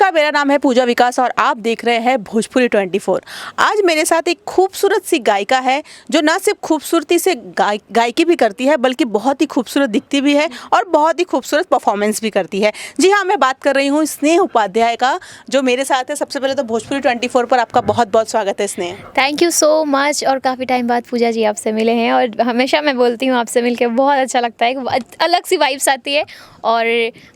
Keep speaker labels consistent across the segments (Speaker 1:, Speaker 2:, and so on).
Speaker 1: नमस्कार, मेरा नाम है पूजा विकास और आप देख रहे हैं भोजपुरी 24। आज मेरे साथ एक खूबसूरत सी गायिका है जो ना सिर्फ खूबसूरती से गायकी भी करती है बल्कि बहुत ही खूबसूरत दिखती भी है और बहुत ही खूबसूरत परफॉर्मेंस भी करती है। जी हाँ, मैं बात कर रही हूँ स्नेह उपाध्याय का, जो मेरे साथ है। सबसे पहले तो भोजपुरी 24 पर आपका बहुत बहुत स्वागत है स्नेह।
Speaker 2: Thank you so much. और काफ़ी टाइम बाद पूजा जी आपसे मिले हैं और हमेशा मैं बोलती हूँ आपसे मिलकर बहुत अच्छा लगता है, अलग सी वाइब्स आती है। और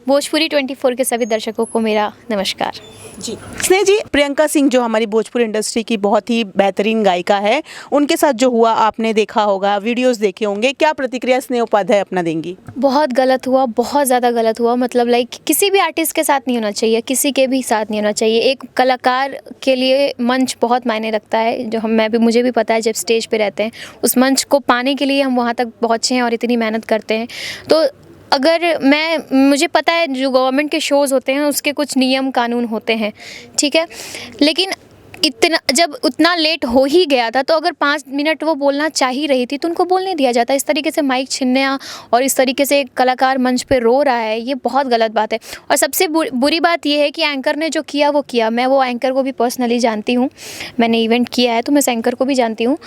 Speaker 2: भोजपुरी 24 के सभी दर्शकों को मेरा नमस्कार।
Speaker 1: जी स्नेह जी, प्रियंका सिंह जो हमारी भोजपुरी इंडस्ट्री की बहुत ही बेहतरीन गायिका है, उनके साथ जो हुआ आपने देखा होगा, वीडियोस देखे होंगे। क्या प्रतिक्रिया स्नेह उपाध्याय अपना देंगी?
Speaker 2: बहुत गलत हुआ, बहुत ज़्यादा गलत हुआ। मतलब लाइक किसी भी आर्टिस्ट के साथ नहीं होना चाहिए, किसी के भी साथ नहीं होना चाहिए। एक कलाकार के लिए मंच बहुत मायने रखता है, जो मुझे भी पता है। जब स्टेज पे रहते हैं, उस मंच को पाने के लिए हम वहाँ तक पहुँचे हैं और इतनी मेहनत करते हैं। तो अगर मुझे पता है जो गवर्नमेंट के शोज़ होते हैं उसके कुछ नियम कानून होते हैं, ठीक है। लेकिन जब उतना लेट हो ही गया था तो अगर 5 मिनट वो बोलना चाह ही रही थी तो उनको बोलने दिया जाता। इस तरीके से माइक छीनना और इस तरीके से कलाकार मंच पे रो रहा है, ये बहुत गलत बात है। और सबसे बुरी बात ये है कि एंकर ने जो किया वो किया। मैं वो एंकर को भी पर्सनली जानती हूँ, मैंने इवेंट किया है तो मैं उस एंकर को भी जानती हूँ।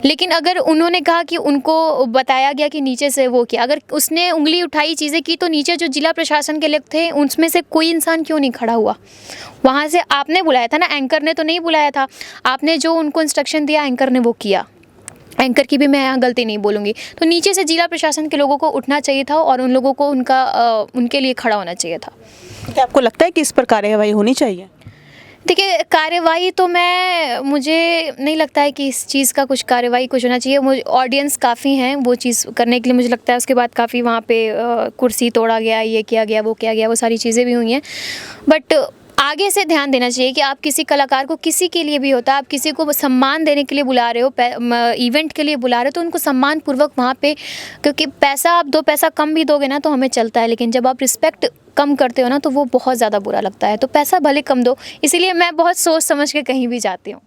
Speaker 2: लेकिन अगर उन्होंने कहा कि उनको बताया गया कि नीचे से वो किया, अगर उसने उंगली उठाई, चीज़ें की, तो नीचे जो जिला प्रशासन के लोग थे उनमें से कोई इंसान क्यों नहीं खड़ा हुआ? वहाँ से आपने बुलाया था ना, एंकर ने तो नहीं बुलाया था। आपने जो उनको इंस्ट्रक्शन दिया एंकर ने वो किया। एंकर की भी मैं यहाँ गलती नहीं बोलूँगी। तो नीचे से जिला प्रशासन के लोगों को उठना चाहिए था और उन लोगों को उनके लिए खड़ा होना चाहिए था।
Speaker 1: क्या आपको लगता है कि इस पर कार्यवाही होनी चाहिए?
Speaker 2: देखिए, कार्यवाही तो मुझे नहीं लगता है कि इस चीज़ का कुछ कार्यवाही कुछ होना चाहिए। मुझे ऑडियंस काफ़ी हैं वो चीज़ करने के लिए, मुझे लगता है। उसके बाद काफ़ी वहाँ पे कुर्सी तोड़ा गया, ये किया गया, वो किया गया, वो सारी चीज़ें भी हुई हैं। बट आगे से ध्यान देना चाहिए कि आप किसी कलाकार को, किसी के लिए भी होता है, आप किसी को सम्मान देने के लिए बुला रहे हो, इवेंट के लिए बुला रहे हो, तो उनको सम्मान पूर्वक वहाँ पे, क्योंकि पैसा आप 2 पैसा कम भी दोगे ना तो हमें चलता है, लेकिन जब आप रिस्पेक्ट कम करते हो ना तो वो बहुत ज़्यादा बुरा लगता है। तो पैसा भले कम दो, इसीलिए मैं बहुत सोच समझ के कहीं भी जाती हूँ।